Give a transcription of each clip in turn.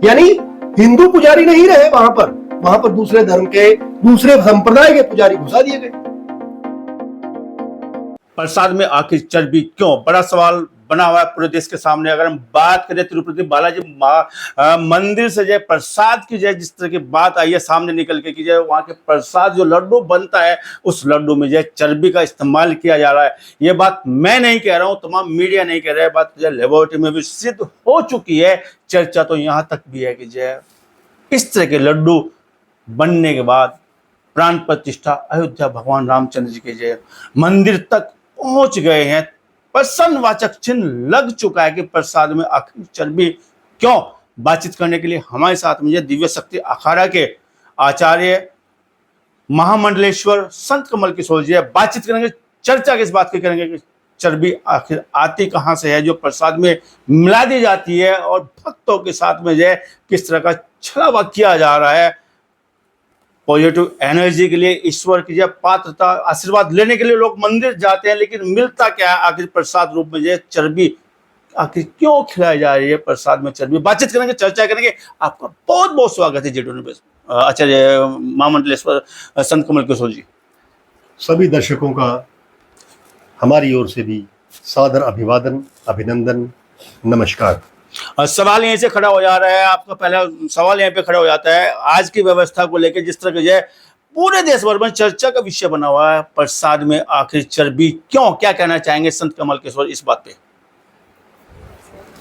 यानी हिंदू पुजारी नहीं रहे वहां पर दूसरे धर्म के, दूसरे संप्रदाय के पुजारी घुसा दिए गए। प्रसाद में आखिर चर्बी क्यों, बड़ा सवाल बना हुआ है पूरे देश के सामने। अगर हम बात करें तिरुपति बालाजी मंदिर से जो प्रसाद की जिस तरह की बात आई है सामने निकल के, कि जो वहाँ के प्रसाद जो लड्डू बनता है उस लड्डू में जो चर्बी का इस्तेमाल किया जा रहा है, ये बात मैं नहीं कह रहा हूँ, तमाम मीडिया नहीं कह रहा है, बात जो लेबोरेटरी में भी सिद्ध हो चुकी है। चर्चा तो यहाँ तक भी है कि जो इस तरह के लड्डू बनने के बाद प्राण प्रतिष्ठा अयोध्या भगवान रामचंद्र जी के जय मंदिर तक पहुंच गए हैं। प्रश्नवाचक चिन्ह लग चुका है कि प्रसाद में आखिर चर्बी क्यों। बातचीत करने के लिए हमारे साथ मुझे दिव्य शक्ति अखाड़ा के आचार्य महामंडलेश्वर संत कमल किशोर जी है। बातचीत करेंगे, चर्चा किस बात की करेंगे कि चर्बी आखिर आती कहां से है, जो प्रसाद में मिला दी जाती है, और भक्तों के साथ में जो किस तरह का छलावा किया जा रहा है। पॉजिटिव एनर्जी के लिए, ईश्वर की जो पात्रता, आशीर्वाद लेने के लिए लोग मंदिर जाते हैं, लेकिन मिलता क्या है आखिर प्रसाद रूप में जो चर्बी आखिर क्यों खिलाई जा रही है प्रसाद में चर्बी। बातचीत करेंगे, चर्चा करेंगे। आपका बहुत बहुत स्वागत है जी आचार्य महामंडलेश्वर संत कमल किशोर जी। सभी दर्शकों का हमारी ओर से भी सादर अभिवादन, अभिनंदन, नमस्कार। सवाल यहीं से खड़ा हो जा रहा है, आपका पहला सवाल यहीं पे खड़ा हो जाता है, आज की व्यवस्था को लेकर जिस तरह के जो पूरे देश भर में चर्चा का विषय बना हुआ है, प्रसाद में आखिर चर्बी क्यों, क्या कहना चाहेंगे संत कमल किशोर इस बात पे।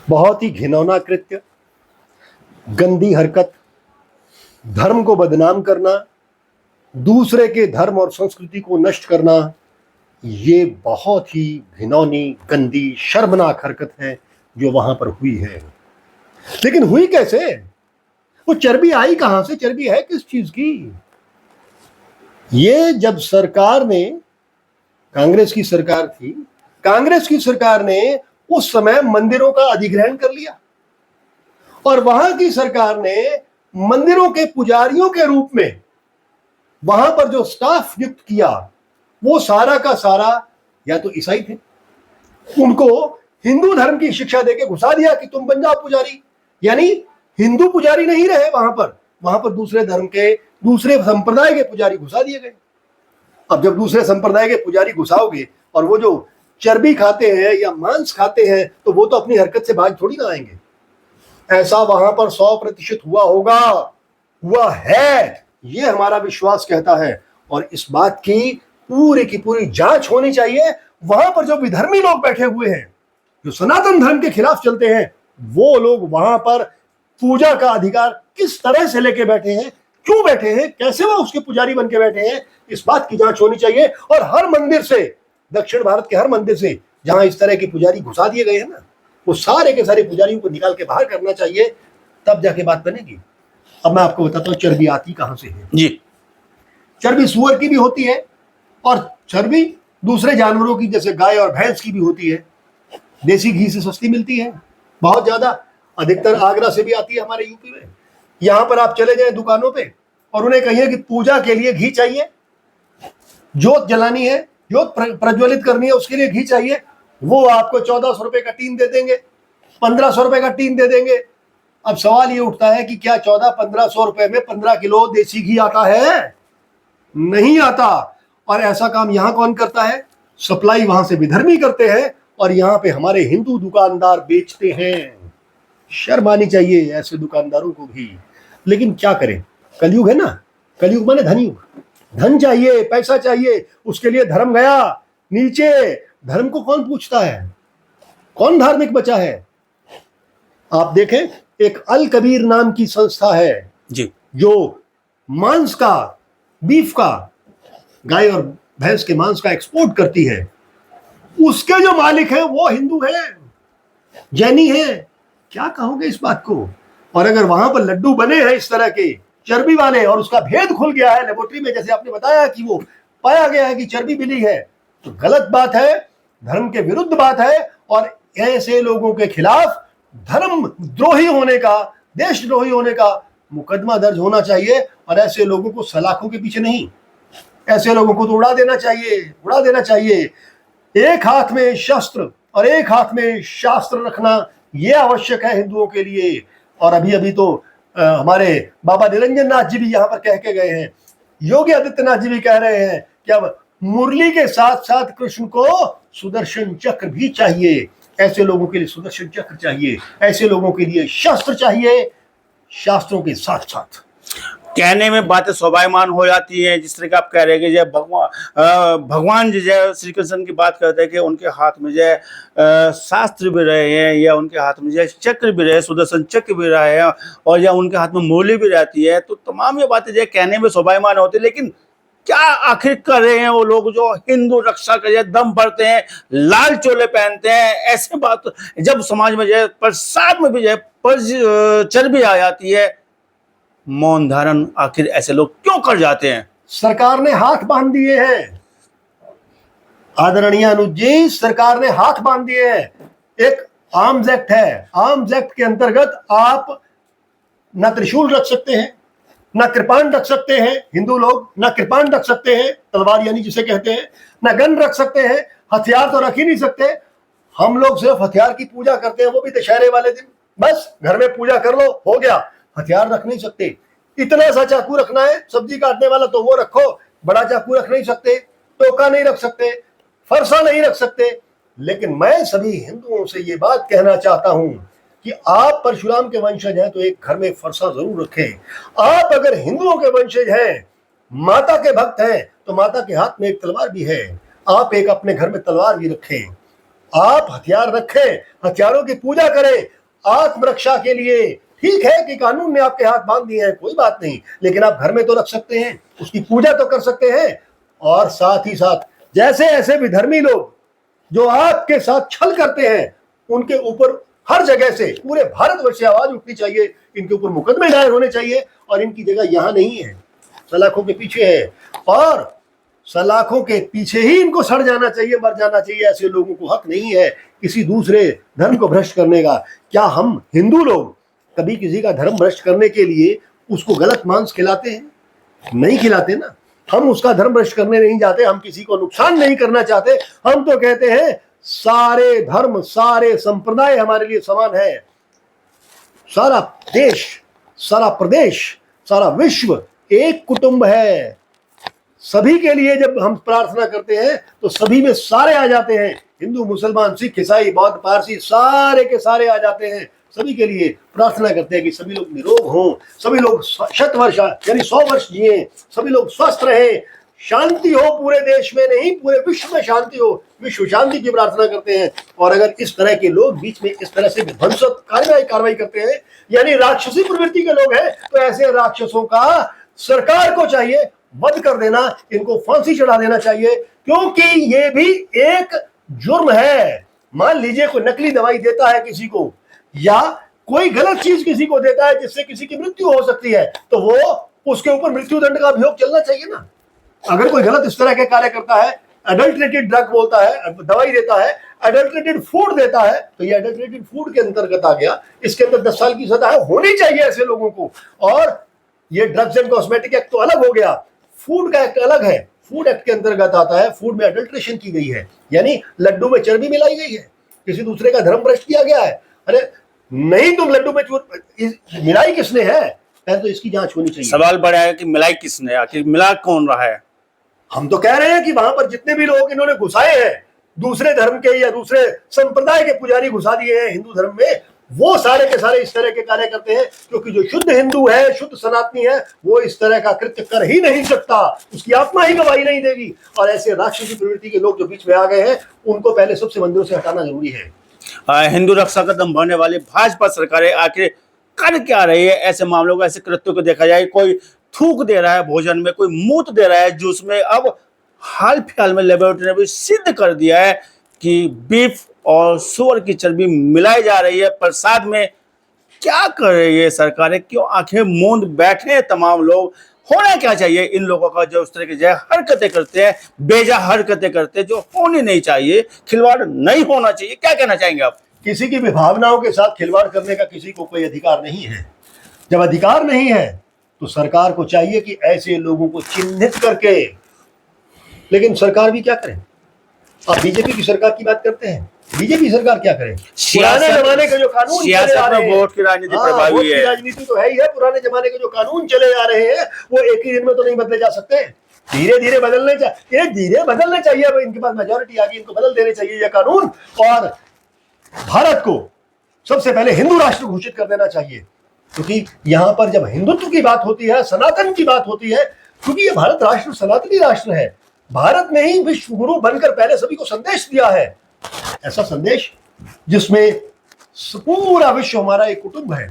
बहुत ही घिनौना कृत्य, गंदी हरकत, धर्म को बदनाम करना, दूसरे के धर्म और संस्कृति को नष्ट करना, ये बहुत ही घिनौनी, गंदी, शर्मनाक हरकत है जो वहां पर हुई है। लेकिन हुई कैसे? वो चर्बी आई कहां से? चर्बी है किस चीज की? ये जब सरकार ने, कांग्रेस की सरकार थी, कांग्रेस की सरकार ने उस समय मंदिरों का अधिग्रहण कर लिया, और वहां की सरकार ने मंदिरों के पुजारियों के रूप में वहां पर जो स्टाफ नियुक्त किया, वो सारा का सारा या तो ईसाई थे, उनको हिंदू धर्म की शिक्षा देके घुसा दिया कि तुम बन जाओ पुजारी। यानी हिंदू पुजारी नहीं रहे वहां पर दूसरे धर्म के, दूसरे संप्रदाय के पुजारी घुसा दिए गए। अब जब दूसरे संप्रदाय के पुजारी घुसाओगे और वो जो चर्बी खाते हैं या मांस खाते हैं, तो वो तो अपनी हरकत से भाग थोड़ी ना आएंगे। ऐसा वहां पर 100% हुआ होगा, हुआ है, ये हमारा विश्वास कहता है। और इस बात की पूरी जांच होनी चाहिए। वहां पर जो विधर्मी लोग बैठे हुए हैं, जो सनातन धर्म के खिलाफ चलते हैं, वो लोग वहां पर पूजा का अधिकार किस तरह से लेके बैठे हैं, क्यों बैठे हैं, कैसे वो उसके पुजारी बन के बैठे हैं, इस बात की जांच होनी चाहिए। और हर मंदिर से, दक्षिण भारत के हर मंदिर से जहां इस तरह के पुजारी घुसा दिए गए हैं ना, वो सारे के सारे पुजारियों को निकाल के बाहर करना चाहिए, तब जाके बात बनेगी। अब मैं आपको बताता हूँ चर्बी आती कहां से है जी। चर्बी सुअर की भी होती है, और चर्बी दूसरे जानवरों की जैसे गाय और भैंस की भी होती है। देसी घी से सस्ती मिलती है बहुत ज्यादा, अधिकतर आगरा से भी आती है हमारे यूपी में। यहां पर आप चले जाएं दुकानों पे और उन्हें कहिए कि पूजा के लिए घी चाहिए, जोत जलानी है, जोत प्रज्वलित करनी है, उसके लिए घी चाहिए, वो आपको 1400 रुपए का टीन दे देंगे, 1500 रुपए का टीन दे देंगे। अब सवाल ये उठता है कि क्या 1400-1500 रुपए में 15 किलो देसी घी आता है? नहीं आता। और ऐसा काम यहां कौन करता है? सप्लाई वहां से विधर्मी करते हैं, और यहाँ पे हमारे हिंदू दुकानदार बेचते हैं। शर्म आनी चाहिए ऐसे दुकानदारों को भी। लेकिन क्या करें, कलयुग है ना, कलयुग माने धनयुग, धन चाहिए, पैसा चाहिए, उसके लिए धर्म गया नीचे। धर्म को कौन पूछता है? कौन धार्मिक बचा है? आप देखें, एक अल कबीर नाम की संस्था है जी, जो मांस का, बीफ का, गाय और भैंस के मांस का एक्सपोर्ट करती है। उसके जो मालिक हैं वो हिंदू हैं, जैनी हैं। क्या कहोगे इस बात को? और अगर वहां पर लड्डू बने हैं इस तरह के चर्बी वाले, और उसका भेद खुल गया है लेबोरेटरी में, जैसे आपने बताया कि वो पाया गया है कि चर्बी मिली है, तो गलत बात है, धर्म के विरुद्ध बात है। और ऐसे लोगों के खिलाफ धर्म द्रोही होने का, देशद्रोही होने का मुकदमा दर्ज होना चाहिए। और ऐसे लोगों को सलाखों के पीछे नहीं, ऐसे लोगों को तो उड़ा देना चाहिए, उड़ा देना चाहिए। एक हाथ में शस्त्र और एक हाथ में शास्त्र रखना यह आवश्यक है हिंदुओं के लिए। और अभी अभी तो हमारे बाबा निरंजन नाथ जी भी यहाँ पर कह के गए हैं, योगी आदित्यनाथ जी भी कह रहे हैं कि अब मुरली के साथ साथ कृष्ण को सुदर्शन चक्र भी चाहिए। ऐसे लोगों के लिए सुदर्शन चक्र चाहिए, ऐसे लोगों के लिए शस्त्र चाहिए, शास्त्रों के साथ साथ। कहने में बातें शोभायमान हो जाती है, जिस तरह की आप कह रहे हैं कि जय भगवान जी जय श्री कृष्ण की बात करते हैं कि उनके हाथ में जय शास्त्र भी रहे हैं, या उनके हाथ में जय चक्र भी रहे, सुदर्शन चक्र भी रहे हैं, और या उनके हाथ में मूली भी रहती है। तो तमाम ये बातें जो कहने में शोभायमान होती है, लेकिन क्या आखिर कर रहे हैं वो लोग जो हिंदू रक्षा के दम भरते हैं, लाल चोले पहनते हैं? ऐसे बात जब समाज में जो प्रसाद में भी जो चर्बी आ जाती है, मौन धारण आखिर ऐसे लोग क्यों कर जाते हैं? सरकार ने हाथ बांध दिए हैं, आदरणीय अनुज जी, सरकार ने हाथ बांध दिए हैं। एक आर्म्स एक्ट है, आर्म्स एक्ट के अंतर्गत आप न त्रिशूल रख सकते हैं, न कृपाण रख सकते हैं, हिंदू लोग न कृपाण रख सकते हैं, तलवार यानी जिसे कहते हैं, न गन रख सकते हैं, हथियार तो रख ही नहीं सकते। हम लोग सिर्फ हथियार की पूजा करते हैं, वो भी दशहरे वाले दिन, बस घर में पूजा कर लो, हो गया। हथियार रख नहीं सकते। इतना सा चाकू रखना है, सब्जी काटने वाला तो वो रखो, बड़ा चाकू रख नहीं सकते, टोका नहीं रख सकते, फरसा नहीं रख सकते। लेकिन मैं सभी हिंदुओं से ये बात कहना चाहता हूं कि आप परशुराम के वंशज हैं तो एक घर में फरसा जरूर रखें। आप अगर हिंदुओं के वंशज हैं, माता के भक्त हैं, तो माता के हाथ में एक तलवार भी है, आप एक अपने घर में तलवार भी रखें। आप हथियार रखें, हथियारों की पूजा करें आत्मरक्षा के लिए। ठीक है कि कानून ने आपके हाथ बांध दिए हैं, कोई बात नहीं, लेकिन आप घर में तो रख सकते हैं, उसकी पूजा तो कर सकते हैं। और साथ ही साथ जैसे ऐसे विधर्मी लोग जो आपके साथ छल करते हैं, उनके ऊपर हर जगह से, पूरे भारतवर्ष से आवाज उठनी चाहिए, इनके ऊपर मुकदमे दायर होने चाहिए। और इनकी जगह यहां नहीं है, सलाखों के पीछे है, और सलाखों के पीछे ही इनको सड़ जाना चाहिए, मर जाना चाहिए। ऐसे लोगों को हक नहीं है किसी दूसरे धर्म को भ्रष्ट करने का। क्या हम हिंदू लोग कभी किसी का धर्म भ्रष्ट करने के लिए उसको गलत मांस खिलाते हैं? नहीं खिलाते ना। हम उसका धर्म भ्रष्ट करने नहीं जाते, हम किसी को नुकसान नहीं करना चाहते। हम तो कहते हैं सारे धर्म, सारे संप्रदाय हमारे लिए समान है। सारा देश, सारा प्रदेश, सारा विश्व एक कुटुंब है। सभी के लिए जब हम प्रार्थना करते हैं तो सभी में सारे आ जाते हैं, हिंदू, मुसलमान, सिख, ईसाई, बौद्ध, पारसी, सारे के सारे आ जाते हैं। सभी के लिए प्रार्थना करते हैं कि सभी लोग निरोग हों, सभी लोग 100 वर्ष यानी 100 वर्ष जिए, सभी लोग स्वस्थ रहें, शांति हो पूरे देश में, नहीं पूरे विश्व में शांति हो, विश्व शांति की प्रार्थना करते हैं। और अगर इस तरह के लोग बीच में इस तरह से विध्वंसक कार्रवाई करते हैं, यानी राक्षसी प्रवृत्ति के लोग हैं, तो ऐसे राक्षसों का सरकार को चाहिए वध कर देना, इनको फांसी चढ़ा देना चाहिए, क्योंकि ये भी एक जुर्म है। मान लीजिए कोई नकली दवाई देता है किसी को, या कोई गलत चीज किसी को देता है जिससे किसी की मृत्यु हो सकती है, तो वो उसके ऊपर मृत्यु दंड का अभियोग चलना चाहिए ना। अगर कोई गलत इस तरह के कार्य करता है, अडल्ट्रेटेड ड्रग बोलता है, दवाई देता है, अडल्ट्रेटेड फूड देता है, तो ये अडल्ट्रेटेड फूड के अंतर्गत आ गया। इसके अंदर 10 साल की सजा होनी चाहिए ऐसे लोगों को। और ये ड्रग्स एंड कॉस्मेटिक एक्ट तो अलग हो गया, फूड का एक्ट अलग है। फूड एक्ट के अंतर्गत आता है, फूड में अडल्ट्रेशन की गई है, यानी लड्डू में चर्बी मिलाई गई है, किसी दूसरे का धर्म भ्रष्ट किया गया है। अरे नहीं, तुम लड्डू में मिलाई किसने है, पहले तो इसकी जांच होनी चाहिए। सवाल बड़ा है कि मिलाई किसने, आखिर मिला कौन रहा है? हम तो कह रहे हैं कि वहां पर जितने भी लोग इन्होंने घुसाए हैं, दूसरे धर्म के या दूसरे संप्रदाय के पुजारी घुसा दिए हैं हिंदू धर्म में, वो सारे के सारे इस तरह के कार्य करते हैं। क्योंकि जो शुद्ध हिंदू है, शुद्ध सनातनी है, वो इस तरह का कृत्य कर ही नहीं सकता, उसकी आत्मा ही गवाही नहीं देगी। और ऐसे राक्षसी प्रवृत्ति के लोग जो बीच में आ गए हैं, उनको पहले सबसे मंदिरों से हटाना जरूरी है। हिंदू रक्षा का दम भरने वाली भाजपा सरकारें आखिर कर क्या रही है ऐसे मामलों को, ऐसे कृत्यों को देखा जाए? कोई थूक दे रहा है भोजन में, कोई मूत दे रहा है जूस में। अब हाल फिलहाल में लेबोरेटरी ने भी सिद्ध कर दिया है कि बीफ और सुअर की चर्बी मिलाई जा रही है प्रसाद में। क्या कर रही है सरकारें? क्यों आंखें मूंद बैठे हैं तमाम लोग? होना क्या चाहिए इन लोगों का जो उस तरह की हरकतें करते हैं, बेजा हरकतें करते हैं, जो होनी नहीं चाहिए, खिलवाड़ नहीं होना चाहिए? क्या कहना चाहेंगे आप? किसी की भी भावनाओं के साथ खिलवाड़ करने का किसी को कोई अधिकार नहीं है। जब अधिकार नहीं है तो सरकार को चाहिए कि ऐसे लोगों को चिन्हित करके, लेकिन सरकार भी क्या करे? आप बीजेपी की सरकार की बात करते हैं, बीजेपी सरकार क्या करे? पुराने सियासत- जमाने के जो कानून चले सियासत आ रहे में हैं, वोट की राजनीति हाँ, प्रभावी वोट की है। राजनीति तो है ही है। पुराने जमाने के जो कानून चले आ रहे हैं वो एक ही दिन में तो नहीं बदले जा सकते, धीरे धीरे बदलने चाहिए। अब इनके पास मेजोरिटी आ गई, इनको बदल देने चाहिए ये कानून, और भारत को सबसे पहले हिंदू राष्ट्र घोषित कर देना चाहिए। क्योंकि यहां पर जब हिंदुत्व की बात होती है, सनातन की बात होती है, क्योंकि ये भारत राष्ट्र सनातनी राष्ट्र है, भारत ने ही विश्व गुरु बनकर पहले सभी को संदेश दिया है, ऐसा संदेश जिसमें पूरा विश्व हमारा एक कुटुंब है,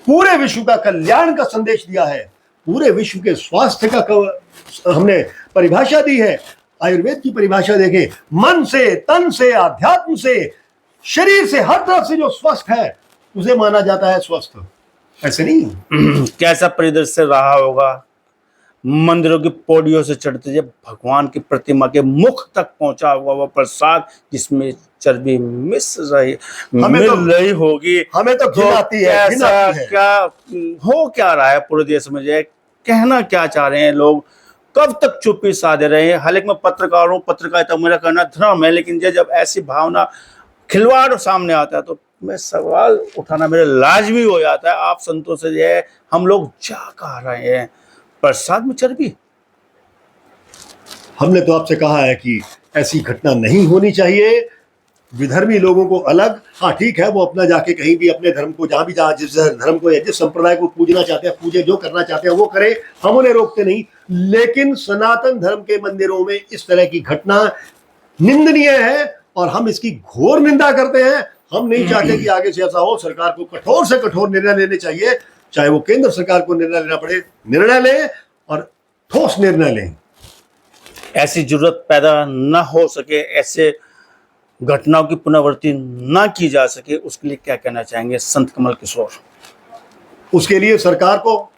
पूरे विश्व का कल्याण का संदेश दिया है, पूरे विश्व के स्वास्थ्य का हमने परिभाषा दी है। आयुर्वेद की परिभाषा देखें, मन से, तन से, अध्यात्म से, शरीर से, हर तरफ से जो स्वस्थ है उसे माना जाता है स्वस्थ, ऐसे नहीं। कैसा परिदृश्य रहा होगा मंदिरों की पौड़ियों से चढ़ते जब भगवान की प्रतिमा के मुख तक पहुंचा हुआ वो प्रसाद जिसमें चर्बी मिल रही होगी। हमें तो घिन आती है, घिन कैसा आती है। क्या हो क्या रहा है पूरे देश में, जो कहना क्या चाह रहे हैं लोग, कब तक चुप्पी साधे रहे हैं? हालांकि मैं पत्रकार हूँ, पत्रकारिता मेरा करना धर्म है, लेकिन जब ऐसी भावना खिलवाड़ सामने आता है तो मैं सवाल उठाना मेरे लाजमी हो जाता है। आप संतों से जो है हम लोग जा कह रहे हैं, प्रसाद में चर्बी। हमने तो आपसे कहा है कि ऐसी घटना नहीं होनी चाहिए। विधर्मी लोगों को अलग, हाँ ठीक है, वो अपना जाके कहीं भी अपने धर्म को, जहां जिस धर्म को या जिस संप्रदाय को पूजना चाहते हैं पूजे, जो करना चाहते हैं वो करे, हम उन्हें रोकते नहीं। लेकिन सनातन धर्म के मंदिरों में इस तरह की घटना निंदनीय है और हम इसकी घोर निंदा करते हैं। हम नहीं चाहते कि आगे से ऐसा हो। सरकार को कठोर से कठोर निर्णय लेने चाहिए, चाहे वो केंद्र सरकार को निर्णय लेना पड़े, निर्णय लें और ठोस निर्णय लें। ऐसी जरूरत पैदा न हो सके, ऐसे घटनाओं की पुनरावृत्ति न की जा सके, उसके लिए क्या कहना चाहेंगे संत कमल किशोर? उसके लिए सरकार को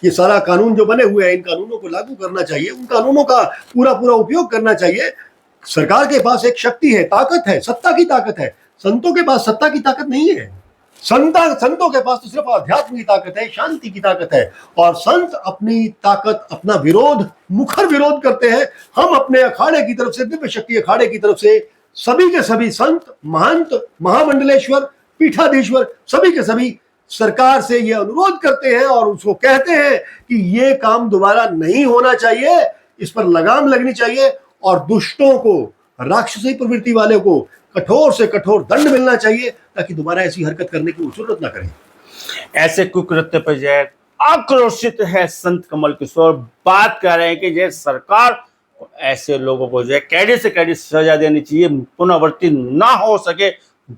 ये सारा कानून जो बने हुए हैं, इन कानूनों को लागू करना चाहिए, उन कानूनों का पूरा उपयोग करना चाहिए। सरकार के पास एक शक्ति है, ताकत है, सत्ता की ताकत है। संतों के पास सत्ता की ताकत नहीं है। संतों के पास तो सिर्फ अध्यात्म की ताकत है, शांति की ताकत है। और संत अपनी ताकत, अपना विरोध, मुखर विरोध करते हैं। हम अपने अखाड़े की तरफ से, दिव्य शक्ति अखाड़े की तरफ से सभी के सभी संत, महंत, महामंडलेश्वर, पीठाधीश्वर, सभी के सभी सरकार से यह अनुरोध करते हैं और उसको कहते हैं कि ये काम दोबारा नहीं होना चाहिए, इस पर लगाम लगनी चाहिए और दुष्टों को, राक्षसी प्रवृत्ति वाले को कठोर से कठोर दंड मिलना चाहिए, ताकि दोबारा ऐसी हरकत करने की जरूरत ना करें। ऐसे कुकृत्य पर जय आक्रोशित है संत कमल किशोर। बात कर रहे हैं कि जय सरकार ऐसे लोगों को जो है कैडी से कैडी सजा देनी चाहिए, पुनरावृत्ति ना हो सके,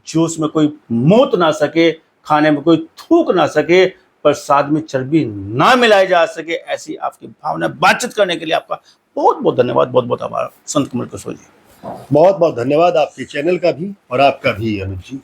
जूस में कोई मूत ना सके, खाने में कोई थूक ना सके, प्रसाद में चर्बी ना मिलाई जा सके। ऐसी आपकी भावना बातचीत करने के लिए आपका बहुत बहुत धन्यवाद, बहुत बहुत आभार संत कमल किशोर जी। बहुत बहुत धन्यवाद आपके चैनल का भी और आपका भी अनुज जी।